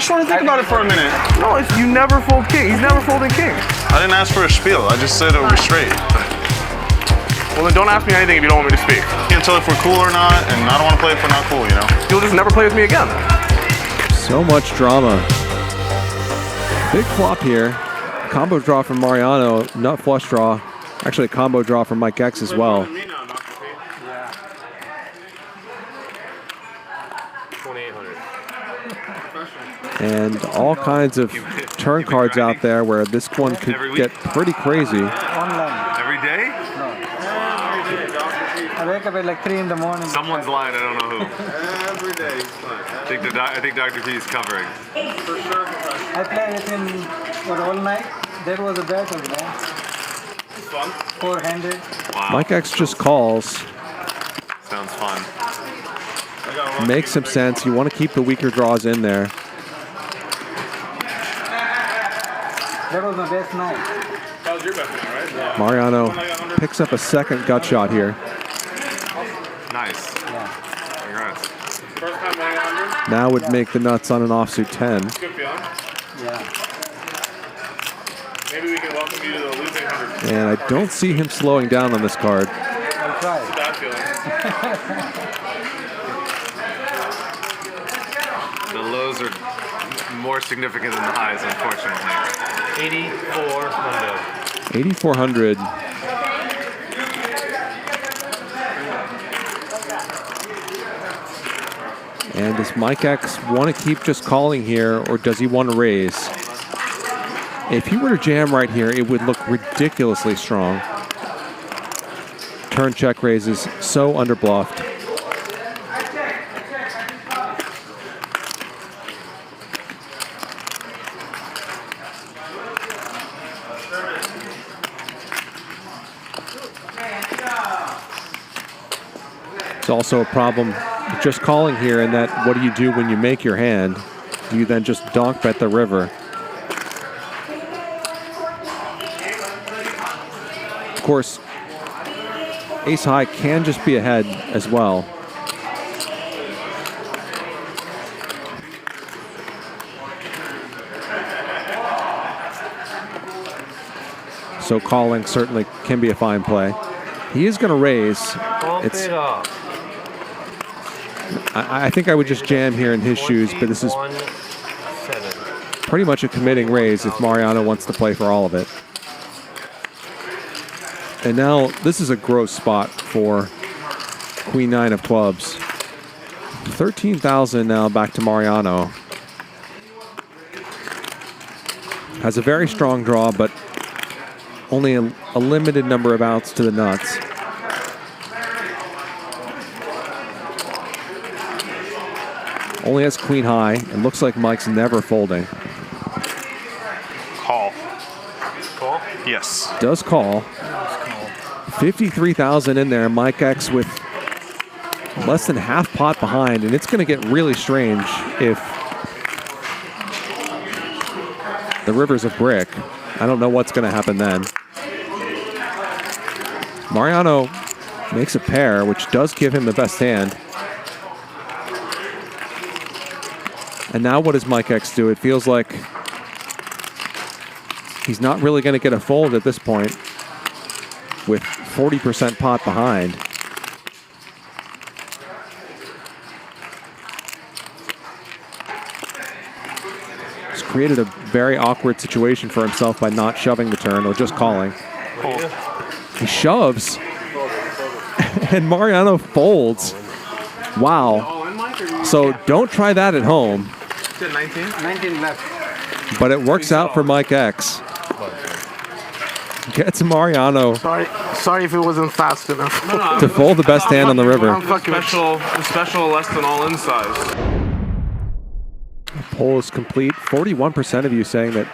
just want to think about it for a minute. No, you never fold king. He's never folding king. I didn't ask for a spiel. I just said it would be straight. Well, then don't ask me anything if you don't want me to speak. Can't tell if we're cool or not, and I don't want to play if we're not cool, you know? You'll just never play with me again. So much drama. Big flop here. Combo draw from Mariano, nut flush draw. Actually, a combo draw from Mike X as well. And all kinds of turn cards out there where this one could get pretty crazy. Every day? No. I wake up at like 3 in the morning. Someone's lying, I don't know who. Every day. I think Dr. P is covering. For sure. I play it in all night. That was a battle, man. Fun. 400. Wow. Mike X just calls. Sounds fun. Makes some sense. You want to keep the weaker draws in there. That was my best night. That was your best night, right? Yeah. Mariano picks up a second gut shot here. Nice. Yeah. Congrats. First time winning 100? Now would make the nuts on an offsuit 10. Good feeling. Yeah. Maybe we can welcome you to the losing 100. And I don't see him slowing down on this card. I'll try. Bad feeling. The lows are more significant than the highs, unfortunately. 84 window. 8,400. And does Mike X want to keep just calling here, or does he want to raise? If he were to jam right here, it would look ridiculously strong. Turn check raises, so underbluffed. It's also a problem just calling here, and that what do you do when you make your hand? Do you then just donk bet the river? Of course, ace high can just be ahead as well. So calling certainly can be a fine play. He is going to raise. It's, I think I would just jam here in his shoes, but this is pretty much a committing raise if Mariano wants to play for all of it. And now this is a gross spot for Queen 9 of clubs. 13,000 now back to Mariano. Has a very strong draw, but only a limited number of outs to the nuts. Only has queen high. It looks like Mike's never folding. Call. Call? Yes. Does call. 53,000 in there. Mike X with less than half pot behind, and it's going to get really strange if the river's a brick. I don't know what's going to happen then. Mariano makes a pair, which does give him the best hand. And now what does Mike X do? It feels like he's not really going to get a fold at this point with 40% pot behind. He's created a very awkward situation for himself by not shoving the turn or just calling. He shoves, and Mariano folds. Wow. So don't try that at home. 19 left. But it works out for Mike X. Gets Mariano Sorry if it wasn't fast enough. to fold the best hand on the river. Special less than all in size. Poll is complete. 41% of you saying that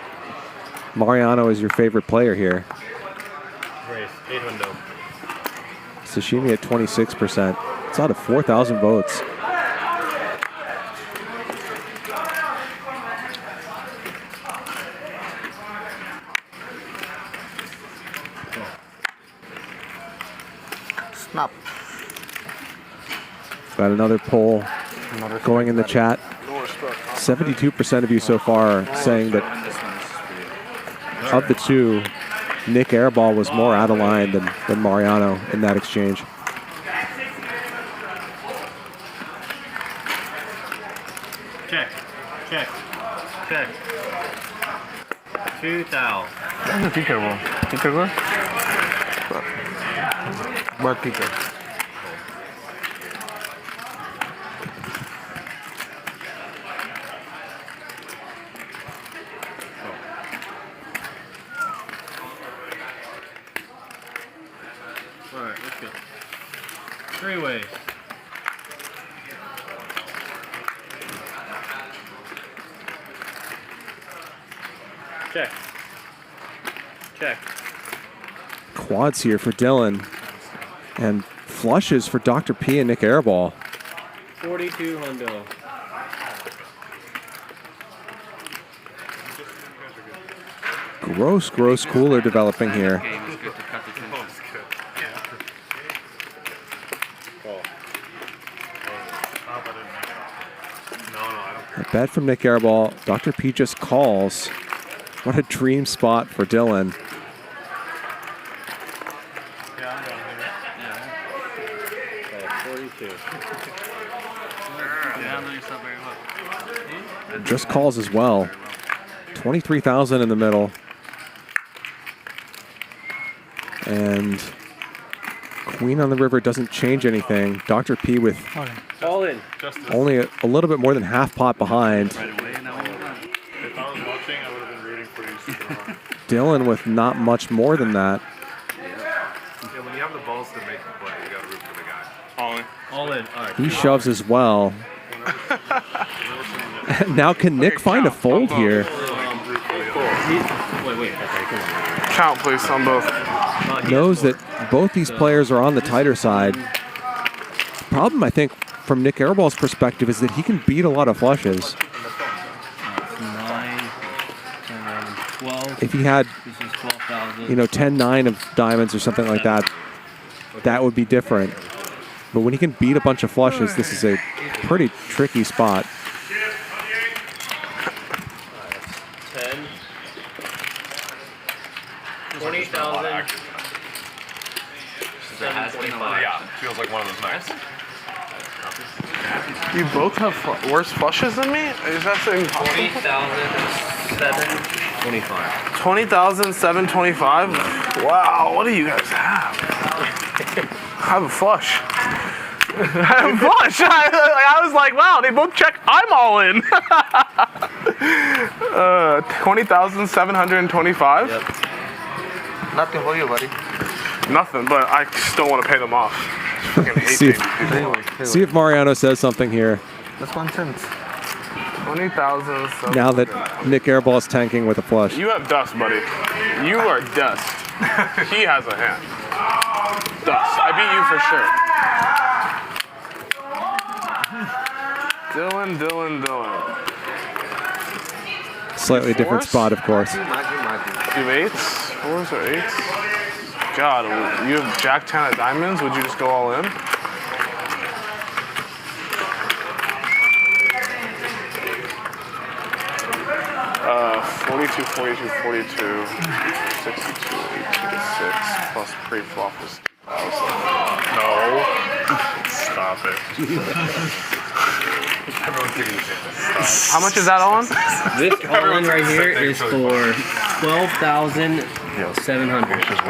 Mariano is your favorite player here. Race, 8 window. Sashimi at 26%. It's out of 4,000 votes. Snap. Got another poll going in the chat. 72% of you so far saying that of the two, Nick Airball was more out of line than Mariano in that exchange. Check. Check. Check. 2,000. That's a picker ball. Picker ball? What picker? Alright, let's go. 3 ways. Check. Check. Quads here for Dylan. And flushes for Dr. P and Nick Airball. 42 hundo. Gross cooler developing here. A bet from Nick Airball. Dr. P just calls. What a dream spot for Dylan. Yeah, I'm down here. 42. Just calls as well. 23,000 in the middle. And Queen on the river doesn't change anything. Dr. P with All in. only a little bit more than half pot behind. If I was watching, I would have been rooting for you super hard. Dylan with not much more than that. Yeah, when you have the balls to make the play, you gotta root for the guy. All in. All in. All right. He shoves as well. Now can Nick find a fold here? Wait. Okay, come on. Count, please, on both. Knows that both these players are on the tighter side. Problem, I think, from Nick Airball's perspective is that he can beat a lot of flushes. 9, 10, 12. If he had, This is 12,000. 10-9 of diamonds or something like that, that would be different. But when he can beat a bunch of flushes, this is a pretty tricky spot. 10. 20,000. 725. Yeah, feels like one of those nights. You both have worse flushes than me? Is that saying 20,725. 20,725? Wow, what do you guys have? I have a flush. I have a flush. I was like, wow, they both check. I'm all in. 20,725? Yep. Nothing for you, buddy. Nothing, but I still want to pay them off. I fucking hate See, paying people. see if Mariano says something here. That's 1 cent. 20,000. Now that Nick Airball is tanking with a flush. You have dust, buddy. You are dust. He has a hand. Dust. I beat you for sure. Dylan. Slightly different Fours? spot, of course. You have 8s? 4s or 8s? God, you have Jack 10 of diamonds? Would you just go all in? Uh, 42, 62, 18, 6 plus pre-flop is 2,000. No. Stop it. How much is that on? This all in right here is for 12,700.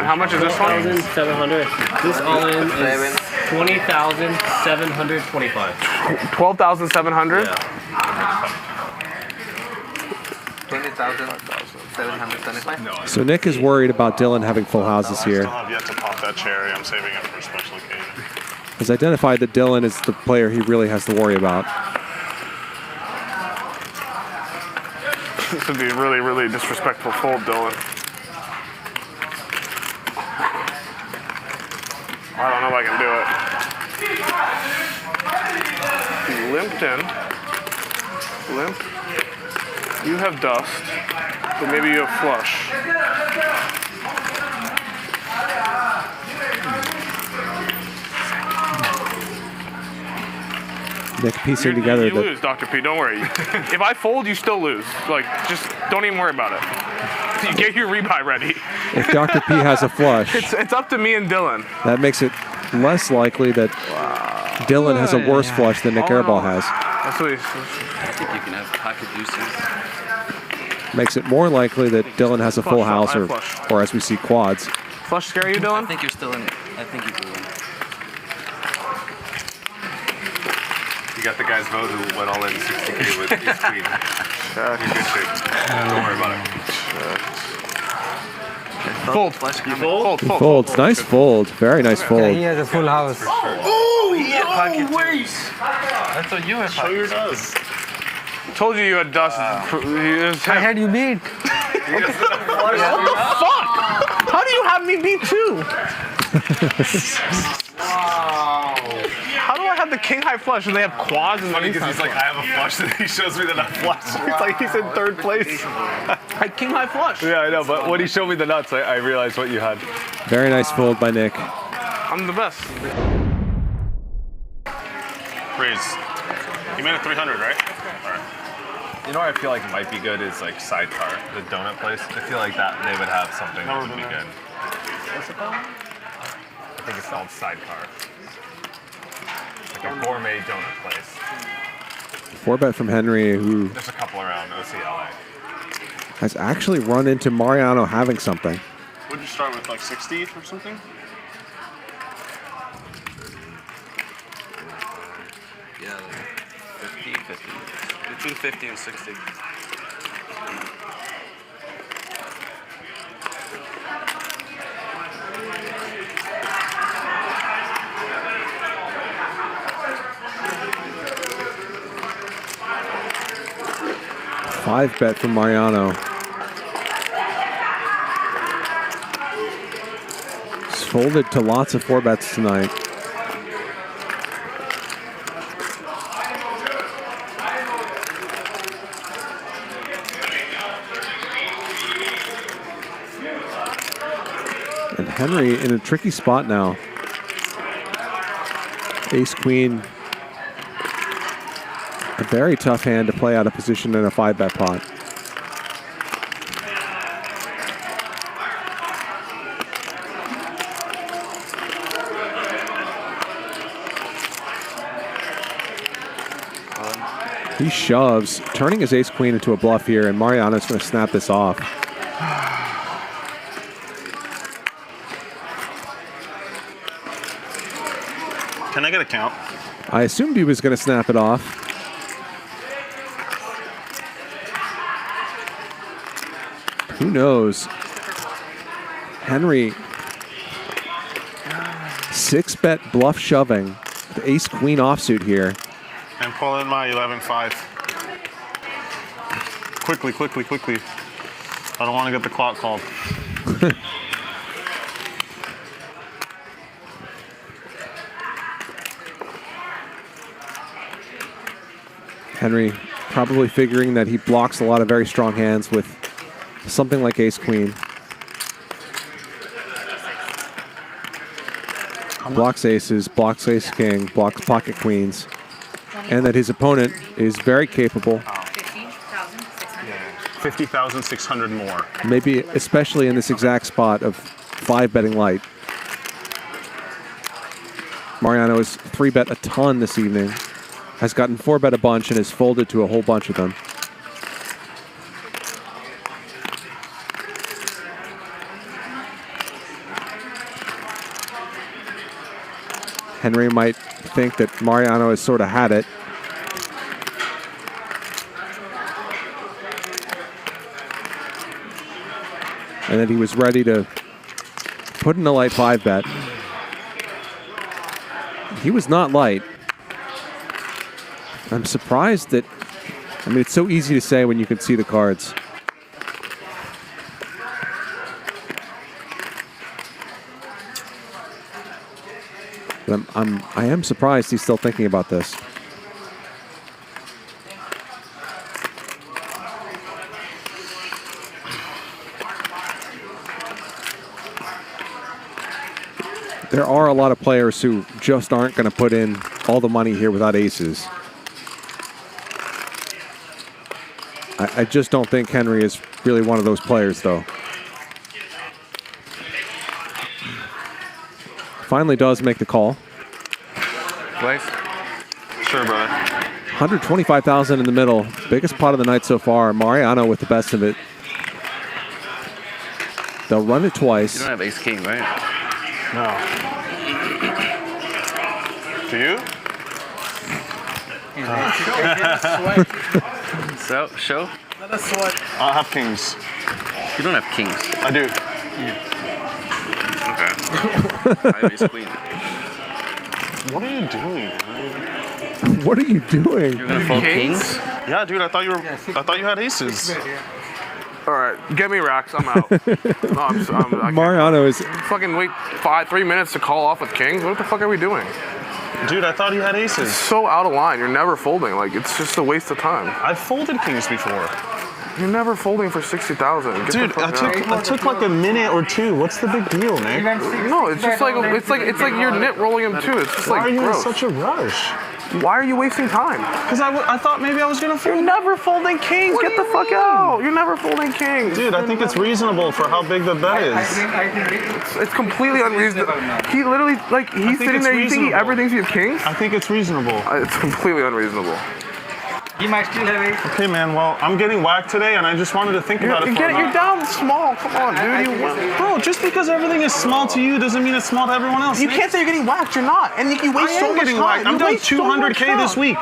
How much is this one? 12,700. This all in is 20,725. 12,700? Yeah. 20,775. So Nick is worried about Dylan having full houses I still here. have yet to pop that cherry. I'm saving it for a special occasion. He's identified that Dylan is the player he really has to worry about. This would be really, really disrespectful fold, Dylan. I don't know if I can do it. He limped in. Limp. You have dust, but maybe you have flush. Nick piecing together You that lose, Dr. P. Don't worry. If I fold, you still lose. Like, just don't even worry about it. You get your rebuy ready. if Dr. P has a flush, It's up to me and Dylan. that makes it less likely that Dylan has a worse flush than Nick All in all. Airball has. That's what he's. I think you can have pocket deuces. Makes it more likely that Dylan has a full Flush, house I or, flush. or as we see, quads. Flush scare you, Dylan? I think you're still in it. I think you can win. You got the guy's vote who went all in 60K with his queen. You're good shape. Don't worry about it. Fold. You fold? Fold. Folds. Nice fold. Very nice He fold. has a full house. That's what you have. Show your dust. Told you had dust. I had you beat. What the fuck? How do you have me beat too? How do I have the king high flush and they have quads and Funny the because he's like, I have a flush, and he shows me that I flush. It's like he's in third place. I had king high flush. Yeah, I know, but when he showed me the nuts, I realized what you had. Very nice fold by Nick. I'm the best. Raise. You made it 300, right? All right. You know what I feel like might be good is like Sidecar, the donut place. I feel like that they would have something that would be good. What's it called? I think it's called Sidecar. It's like a gourmet donut place. 4-bet from Henry, who There's a couple around OCLA. has actually run into Mariano having something. Would you start with like 60 or something? Yeah, like 50. Between 50 and 60. Five bet from Mariano. He's folded to lots of 4-bets tonight. And Henry in a tricky spot now. Ace Queen. A very tough hand to play out of position in a 5-bet pot. He shoves, turning his ace queen into a bluff here, and Mariano's going to snap this off. Can I get a count? I assumed he was going to snap it off. Who knows? Henry, 6-bet bluff shoving, the ace queen offsuit here. And pull in my 11-5. Quickly, quickly, quickly. I don't want to get the clock called. Henry probably figuring that he blocks a lot of very strong hands with something like ace queen. Blocks aces, blocks ace king, blocks pocket queens. And that his opponent is very capable, 50,600 more. maybe especially in this exact spot of 5-betting light. Mariano has 3-bet a ton this evening, has gotten 4-bet a bunch, and has folded to a whole bunch of them. Henry might think that Mariano has sort of had it. And that he was ready to put in a light 5-bet. He was not light. I'm surprised that, I mean, it's so easy to say when you can see the cards. But I am surprised he's still thinking about this. There are a lot of players who just aren't going to put in all the money here without aces. I just don't think Henry is really one of those players, though. Finally does make the call. Place? Sure, brother. 125,000 in the middle. Biggest pot of the night so far. Mariano with the best of it. They'll run it You twice. don't have ace king, right? No. Do you? So, show? I have kings. You don't have kings. I do. Okay. I have ace queen. What are you doing? What are you doing? You're gonna fold kings? Yeah, dude. I thought you had aces. All right, get me racks. I'm out. No, I can't Mariano is fucking wait 3 minutes to call off with kings. What the fuck are we doing? Dude, I thought he had aces. So out of line. You're never folding. Like, it's just a waste of time. I've folded kings before. You're never folding for 60,000. Dude, I took like a minute or two. What's the big deal, Nick? No, it's just like it's like you're nit rolling them too. It's just Why like are you gross. in such a rush? Why are you wasting time? Because I thought maybe I was gonna fold. You're never folding kings. What Get do the you fuck mean? out. You're never folding kings. Dude, I think it's reasonable for how big the bet I is. think It's completely unreasonable. He literally, like, he's sitting it's there. You think he reasonable. ever thinks you have kings? I think it's reasonable. It's completely unreasonable. he might still have it. Okay, man. Well, I'm getting whacked today, and I just wanted to think about it for a You're minute. down small. Come on, dude. Bro, just because everything is small to you doesn't mean it's small to everyone else. You Nick. can't say you're getting whacked. You're not. And you I waste am so much getting time. whacked. I'm You down waste so much 200K this time. week.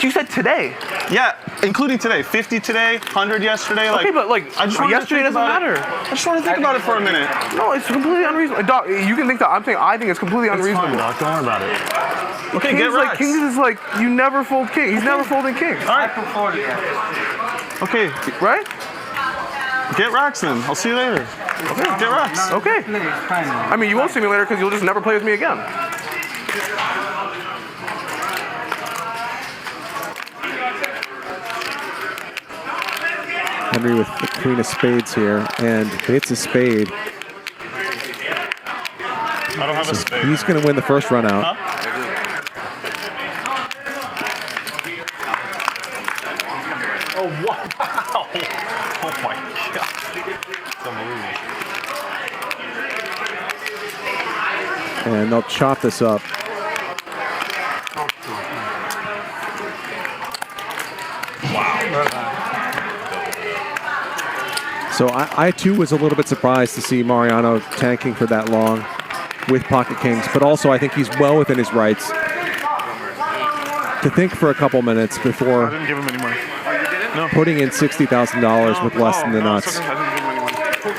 You said today. Yeah, including today. 50 today, 100 yesterday. Like, Okay, but like I just wanted to yesterday think doesn't about matter. I just want to think about it for a minute. No, it's completely unreasonable. Dog, you can think that. I think it's completely It's fine, unreasonable. Doc. Don't worry about it. Okay, Kings, get like racks. kings is like you never fold king. He's never folding kings, All right. Fold, yeah. Okay, right? get racks then. I'll see you later. Okay, get racks. Okay. Play, it's fine. I mean, you won't see me later because you'll just never play with me again. Henry with the queen of spades here and hits a spade. I don't have a spade. He's going to win the first run out. Oh, wow. Oh, my God. It's unbelievable. And they'll chop this up. So I too was a little bit surprised to see Mariano tanking for that long with pocket kings, but also I think he's well within his rights to think for a couple minutes I before didn't give him any money. putting in $60,000 with less than the nuts. I didn't give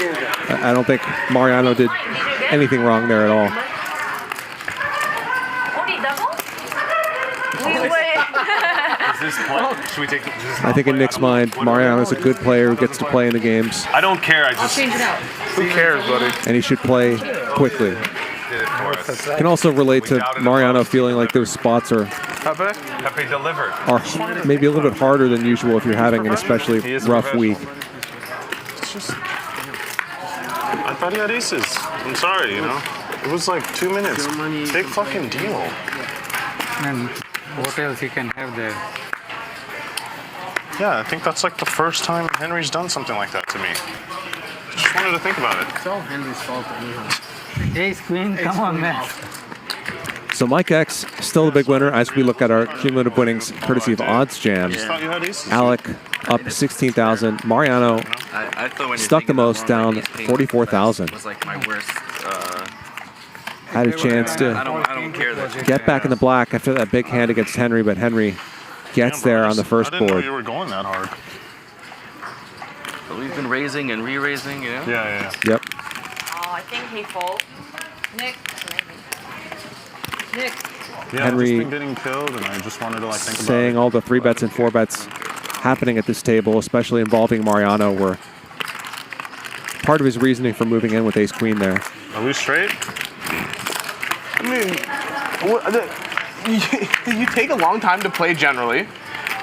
him any money. I don't think Mariano did anything wrong there at all. Only double? Wait. Is this play? Should we take this? I think in Nick's mind, Mariano's a good player who gets to play in the games, I don't care. I just Change it out. Who cares, buddy? and he should play quickly. did it for us. Can also relate to Mariano feeling like those spots are Pepe? Pepe delivered. maybe a little bit harder than usual if you're having an especially He is rough week. It's just, I thought he had aces. I'm sorry, you know. It was like 2 minutes. Big fucking deal. And what else he can have there? Yeah, I think that's like the first time Henry's done something like that to me. Just wanted to think about it. It's all Henry's fault anyhow. Ace queen, come on, man. So Mike X still the big winner as we look at our cumulative winnings courtesy of Odds Jams. Just thought you had aces. Alec up 16,000. Mariano I thought when you're Stuck the thinking that most, long, down like, ace king 44,000. Was like my worst. had a chance I to don't care that. get back in the black after that big hand against Henry, but Henry gets Damn, bro, there on the first I didn't know board. you were going that hard. But we've been raising and re-raising, you know. Yeah. Yep. Oh, I think he folds. Nick. Nick. Yeah, Henry I've just been getting killed, and I just wanted to like think about saying it. all the 3-bets and 4-bets happening at this table, especially involving Mariano, were part of his reasoning for moving in with ace-queen there. Are we straight? I mean, you take a long time to play generally.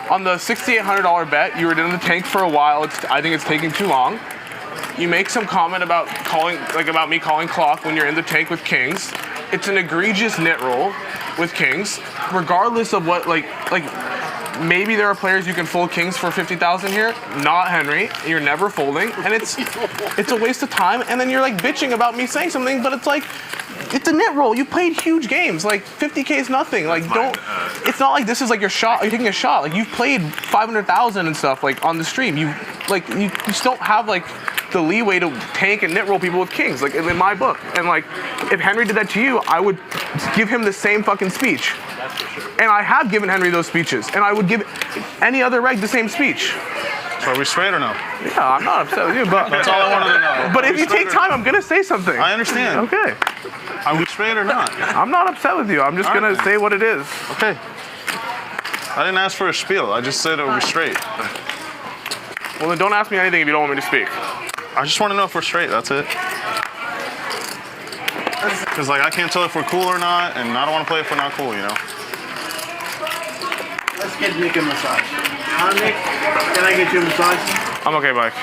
On the $6,800 bet, you were in the tank for a while. I think it's taking too long. You make some comment about about me calling clock when you're in the tank with kings. It's an egregious nit roll with kings, regardless of what maybe there are players you can fold kings for 50,000 here. Not Henry. You're never folding, and it's a waste of time. And then you're like bitching about me saying something, but it's like it's a net roll. You played huge games. Like 50K is nothing. Like don't. It's not like this is like your shot. You're taking a shot. Like you've played 500,000 and stuff like on the stream. You just don't have like the leeway to tank and net roll people with kings, like in my book. And like, if Henry did that to you, I would give him the same fucking speech. That's for sure. And I have given Henry those speeches, and I would give any other reg the same speech. So are we straight or no? Yeah, I'm not upset with you, but that's all I wanted to know. But if you take time, I'm gonna say something. I understand. Okay. Are we straight or not? I'm not upset with you. I'm just gonna say what it is. Okay. I didn't ask for a spiel. I just said are we straight. Well, then don't ask me anything if you don't want me to speak. I just want to know if we're straight, that's it. Because, like, I can't tell if we're cool or not, and I don't want to play if we're not cool, you know? Let's get Nick a massage. Huh, Nick? Can I get you a massage? I'm okay, Mike.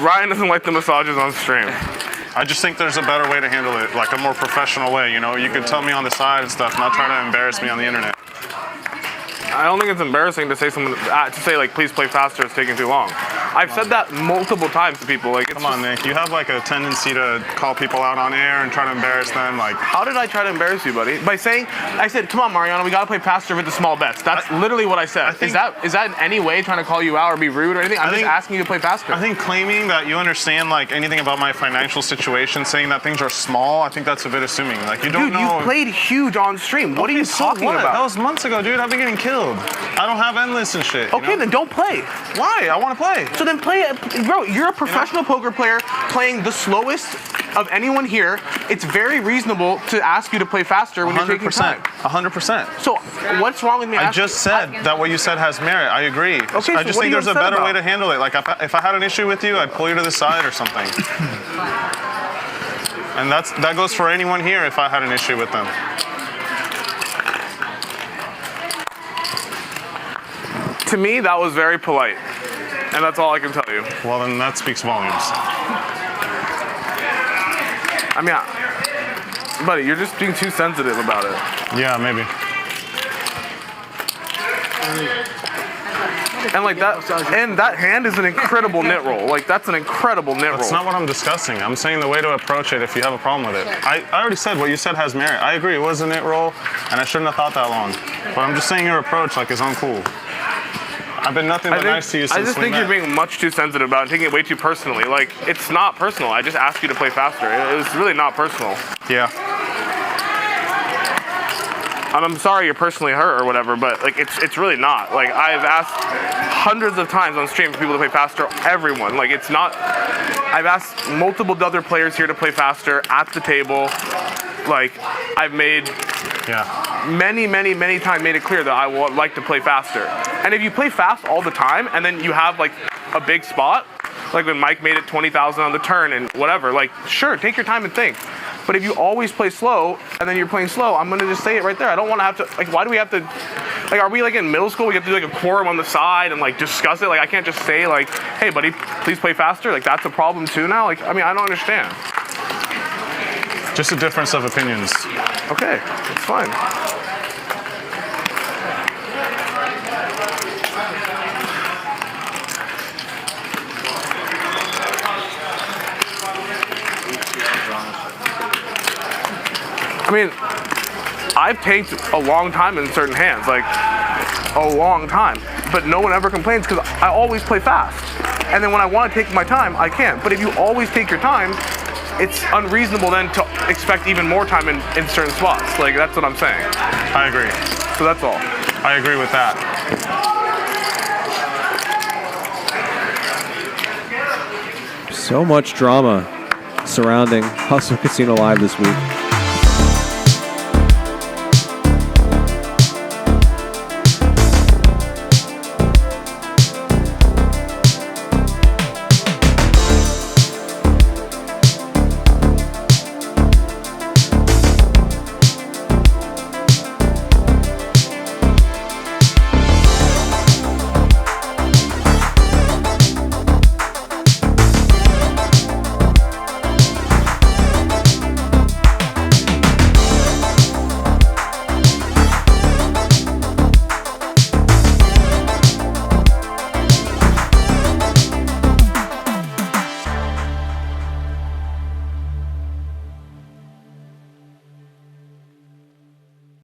Ryan doesn't like the massages on stream. I just think there's a better way to handle it, like a more professional way, you know? You could tell me on the side and stuff, not try to embarrass me on the internet. I don't think it's embarrassing to say like, please play faster, it's taking too long. I've said that multiple times to people. Like, come on, Nick. You have like a tendency to call people out on air and try to embarrass them. Like, how did I try to embarrass you, buddy? By saying, I said, come on, Mariano, we gotta play faster with the small bets. That's literally what I said. Is that in any way trying to call you out or be rude or anything? I'm just asking you to play faster. I think claiming that you understand like anything about my financial situation, saying that things are small, I think that's a bit assuming. Like, you don't know. Dude, you played huge on stream. What are you talking about? That was months ago, dude. I've been getting killed. I don't have endless and shit. Okay, then don't play. Why? I want to play. So then play it. Bro, you're a professional poker player playing the slowest of anyone here. It's very reasonable to ask you to play faster when you're taking time. 100%. So what's wrong with me asking? I just said that what you said has merit. I agree. Okay, I just think there's a better way to handle it. Like if I had an issue with you, I'd pull you to the side or something. And that goes for anyone here if I had an issue with them. To me, that was very polite. And that's all I can tell you. Well, then that speaks volumes. I mean, buddy, you're just being too sensitive about it. Yeah, maybe. And like that hand is an incredible nit roll. Like that's an incredible nit roll. That's not what I'm discussing. I'm saying the way to approach it if you have a problem with it. I already said what you said has merit. I agree, it was a nit roll, and I shouldn't have thought that long. But I'm just saying your approach like is uncool. I've been nothing but nice to you since I just think you're being much too sensitive about it, taking it way too personally. Like, it's not personal. I just asked you to play faster. It was really not personal. Yeah. I'm sorry you're personally hurt or whatever, but like it's really not. Like, I've asked hundreds of times on stream for people to play faster. Everyone. Like, it's not. I've asked multiple other players here to play faster at the table. Like, I've made many times made it clear that I would like to play faster. And if you play fast all the time and then you have like a big spot, like when Mike made it 20,000 on the turn and whatever, like sure, take your time and think. But if you always play slow and then you're playing slow, I'm gonna just say it right there. I don't want to have to, like, why do we have to, like, are we like in middle school? We have to do like a quorum on the side and like discuss it. Like, I can't just say like, hey buddy, please play faster. Like, that's a problem too now. Like, I mean, I don't understand. Just a difference of opinions. Okay, it's fine. I mean, I've tanked a long time in certain hands, like a long time, but no one ever complains because I always play fast. And then when I want to take my time, I can. But if you always take your time, it's unreasonable then to expect even more time in certain spots. Like, that's what I'm saying. I agree. So that's all. I agree with that. So much drama surrounding Hustle Casino Live this week.